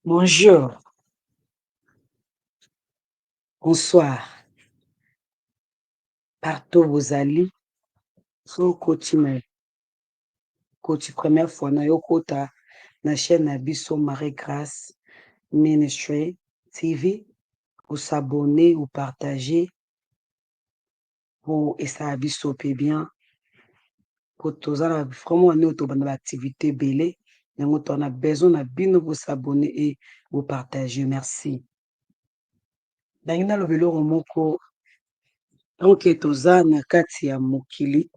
Bonjour, bonsoir. Partout vous allez, so koti na koti première fois na yo kota na chaîne na biso Marie Grâce Ministry TV, vous s'abonner, vous partager, vous esala biso mpe bien, po toza na vraiment wane oyo tobanda baactivité ebele, yango tona besoin na bino vous s'abonner et vous partager. Merci. Ndenge naloba eloko moko donke toza na kati ya mokili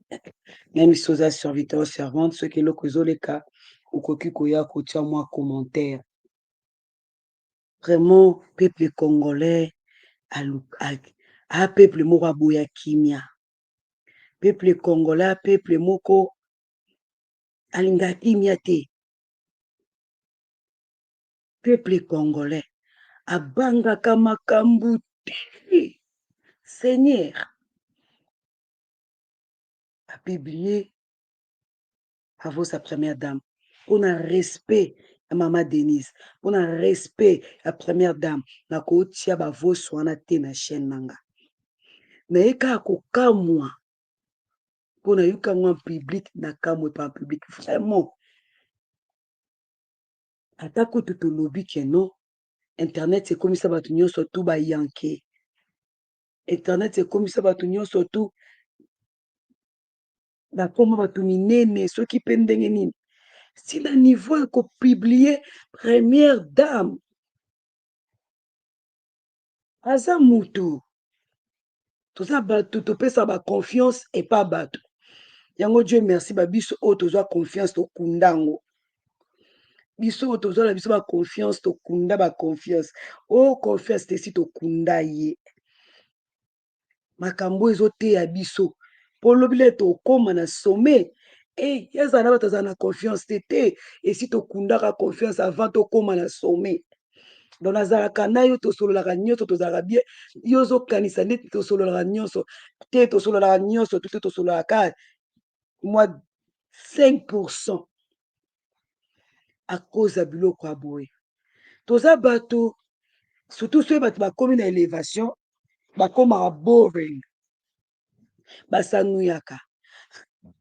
même si oza serviteur servante soki eloko ezoleka okoki koya kotia mwa commentaire. Vraiment peuple congolais peuple moko aboya kimia, peuple congolais peuple moko alinga kimia te, peuple congolais abangaka makambo te. Seigneur apiblie avant sa première dame mpona respect ya mama Denise, mpona respect ya première dame nakotia bavosi wana te na chaîne nanga, naye kaka kokamwa mpona yokamwa public nakamwe pa public. Vraiment ata kutu tolobi keno internet ekomisa bato nyonso tu bayanke, internet ekomisa bato nyonso tu bakoma bato minene soki mpe ndenge nini si na niveau ya kopiblie première dame aza mutu, toza bato topesa baconfiance epa bato yango Dieu merci babiso oyo tozwa confiance tokunda yango, biso oyo tozwa na biso baconfiance tokunda baconfiance oyo confiance te esi tokunda ye, makambo ezoteya biso mpo lobile tokóma na sommet yazala na bato azala na confiance te esi tokundaka confiance avant tokóma na sommet. Donc nazalaka na yo tosololaka nyonso tozalaka bien, yo ozokanisa neti tosololaka nyonso te, tosololaka nyonso te tosololaka mwa 5% à cause ya biloko ya boye. Toza bato surtout soki bato bakomi na élévation bakomaka boring, basanuyaka,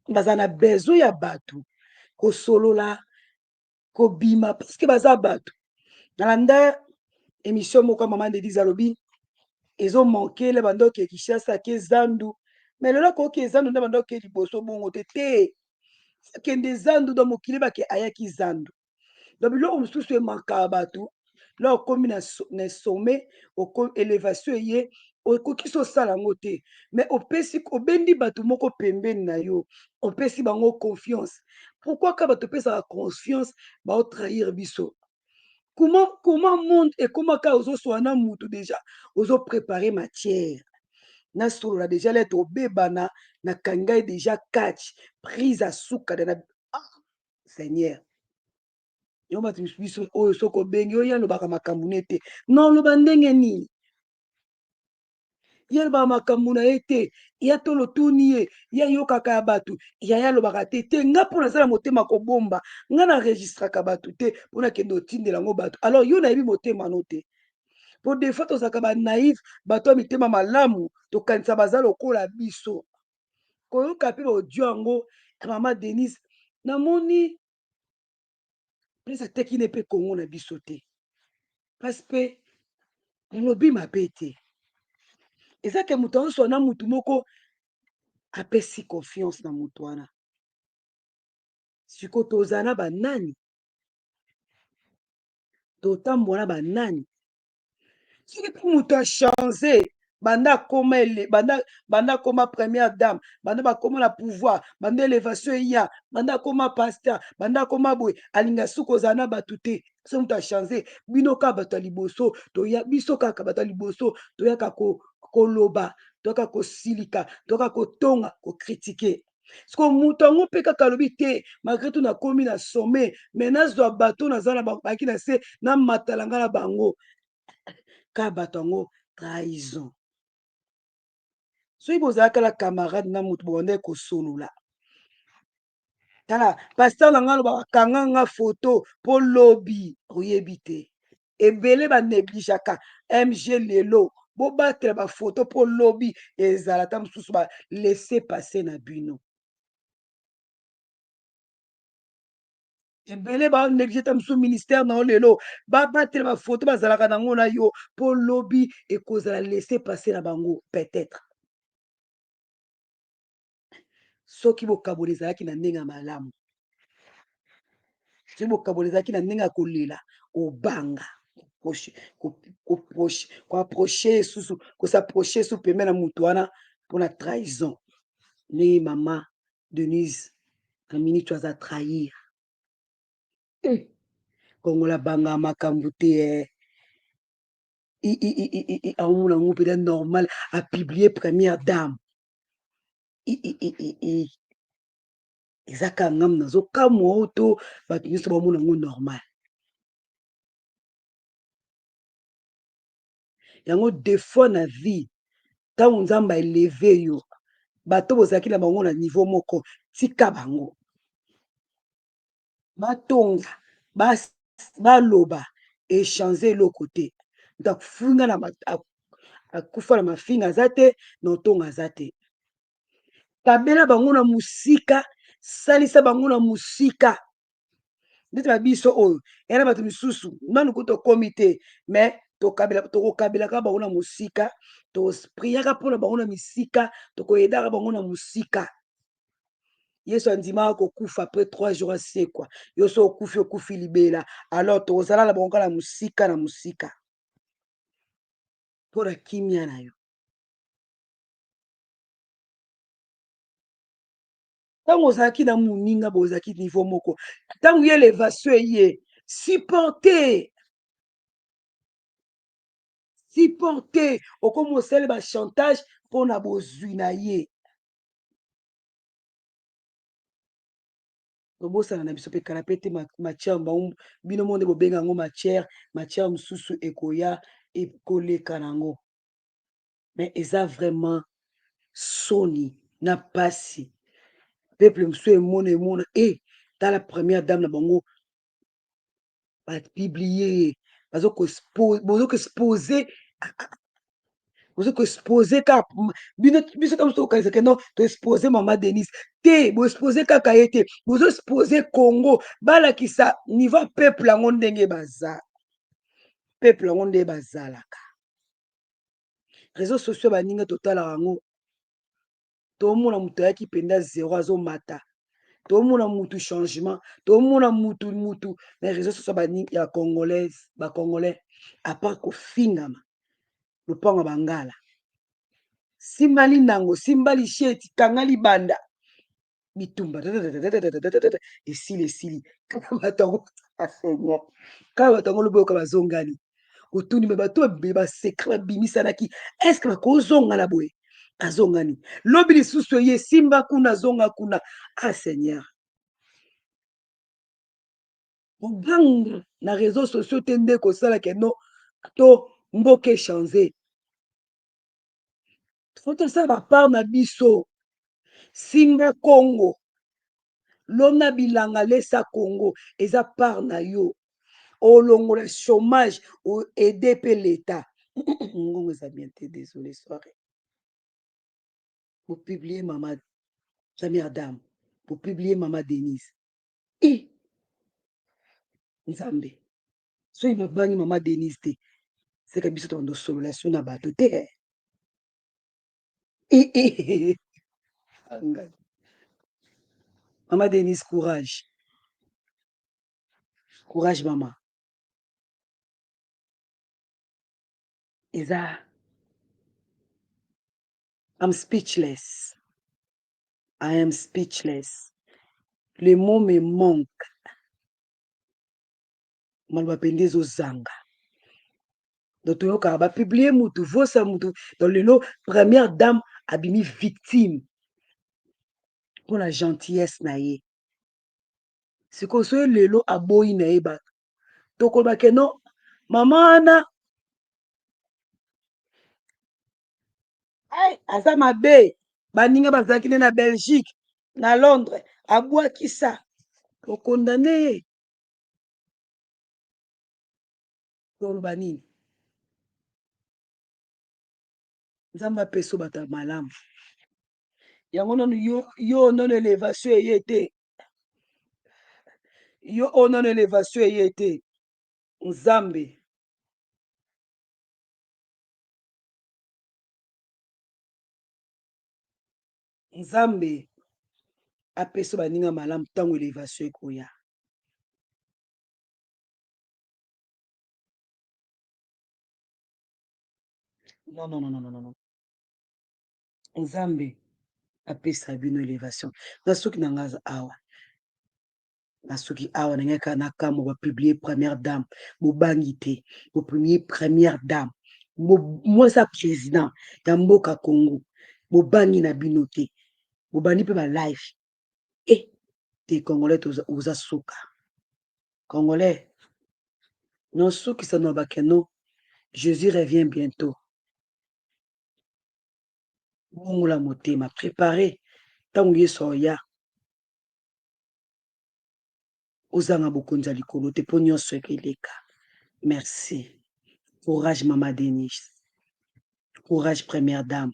baza na besoin ya bato kosolola kobima parceke baza bato. Nalanda émission moko ya mama Denise alobi ezomankele bandoki ya Kinshasa ake zandu, mais lelo akoki ezandu nde bandoki ya liboso bongo te akende zandu do mokili bake ayaki zandu. Donc biloko mosusu emakaka bato la okomi na sommet élévation eye okoki so osala yango te, mais opesi obendi bato moko pembeni na yo opesi bango confiance. Pourquoi ka bato opesaka confiance baotrahir biso? Comment monde ekomaka ozosola na mutu déjà ozoprépare matière nasolola déjà lete obebana nakangai déjà catch prise à suka na Seigneur yo bato biso oyo soki obengi oyo alobaka makambo ne te non loba ndenge nini ye alobaka makambo na ye te ya tolotuni ye ya yokaka ya bato yaya alobaka te nga mpo nazala motema kobomba nga na registraka bato te mpona kende otindela yango bato alors yo nayebi motema no te po des fois tozalaka banaïve bato ya mitema malamu tokanisa baza lokola biso koyoka mpe baodio yango ya mama Denise namoni place ateki ne mpe kongo na biso te parce mpe elobi mabe te eza ke moto azosola na mutu moko apesi confiance na moto wana siko tozala na banani totambola na banani soki mpe moto achange banda koma première dame banda bakoma na pouvoir banda élévation eya banda koma pasteur banda koma boye alinga suki ozala na bato te so moto achange bino kaka bato ya liboso biso kaka bato ya liboso toyaka koloba toyaka kosilika toyaka kotonga kokritike siko moto yango mpe kaka alobi te malgré tout nakomi na sommet mais nazwa bato naza na baki na se na matalanga na bango ka bato yango trahison. Soki bozalaka na camarade na moto bobandaki kosolola tala paster na nga alobaka kanga nga foto mpo lobi oyebi te ebele banegligeaka mg lelo bobatela bafoto mpo lobi ezala ata mosusu balese passe na bino. ebele banéglige ata mosusu ministère na yo lelo babatela bafoto bazalaka nango na yo mpo lobi ekozala lese passe na bango peut-être. soki bokabola ezalaki na ndenge ya malamu, soki bokabola ezalaki na ndenge ya kolela obanga koaproche susu kosaproche su pembe na motu wana mpona trahison. ndenge mama Denise na minute aza trahir kongola banga makambo te aomona ngo mpena normal apiblie première dame eza kaka ngamu nazokamwa o to bato nyonso bamona yango normal. yango deux fois na vie ntango nzambe aeleve yo bato bozalaki na bango na niveau moko tika bango batonga baloba echange eloko te ntakufunga akufa na mafinga aza te na otonga aza te. kabela bango na mosika salisa bango na mosika ndeti babiso oyo yana bato misusu nanu ku tokomi te mais tokokabelaka bango na mosika topriaka mpona bango na misika tokoyedaka bango na mosika. yesu andimaka kokufa après 3 jours asekwa yo so okufi libela alors tokozala na bango na mosika na mosika mpona kimia na yo. ntango ozalaki na moninga bozalaki niveau moko ntango ye elevation eye supporte okomi osali bachantage mpona bozwi na ye. tobosana na biso mpe kala mpe te matière bino mo nde bobenga yango matière mosusu ekoya ekoleka nango mais eza vraiment soni na pasi peuple mosusu emona tala première dame na bango bapiblie bozokoexpose kaka biso ta mosu tokanisaka no toexpose mama Denise te boexpose kaka ye te bozoexpose Congo balakisa niveau peuple yango ndenge bazalaka. réseaux sociaux baninga totalaka yango tomona moto ayaki mpenza 0 azomata tomona mutu changement tomona mutu mais réseaux sociaux ya bacongolais apart kofingama lopango bangala simbali nango simbali sheti kanga libanda bitumba esili kaka bato yango loboyoka bazongani otuni me bato basekre babimisanaki estce bakozonga na boye azongani lobi lisusu eye simba kuna zonga kuna seigneur koganga na réseaux sociaux te nde kosalaka no to mboka echange fotosala bapart na biso simba Congo lona bilanga lesa Congo eza part na yo olongola chômage oede mpe l'état ngongo eza bien te désolé soirée bopublie mama première dame bopublie mama Denise nzambe soki babangi mama Denise te seka biso tokondo solola so na bato te mama Denise courage mama eza I am speechless le mot me manque maloba pende ezozanga donc toyokaka bapiblie mutu vosa mutu donc lelo première dame abimi victime mpona gentillesse na ye sikoyo soki lelo aboyi na ye bato tokolobake no mama wana aza mabe baninga bazalaki nde na Belgique na Londres abwakisa okondane ye toloba nini nzambe apesa bato ya malamu yango nano yo nano élévation eye te yo oyo nano élévation eye te nzambe nzambe apesa baninga malamu ntango élévation ekoya non non non non non non nzambe apesa bino élévation na soki na nga awa nasoki awa nangai kaka nakamwa bapiblie première dame bobangi te boprimie première dame mwasi ya président ya mboka congo bobangi na bino te bobandi mpe balive te congolais oza suka congolais nosukisa na bakeno jésus revient bientôt bongola motema préparé ntango yesu oya ozanga bokonzi ya likolo te mpo nyonso ekeleka merci courage mama denis courage première dame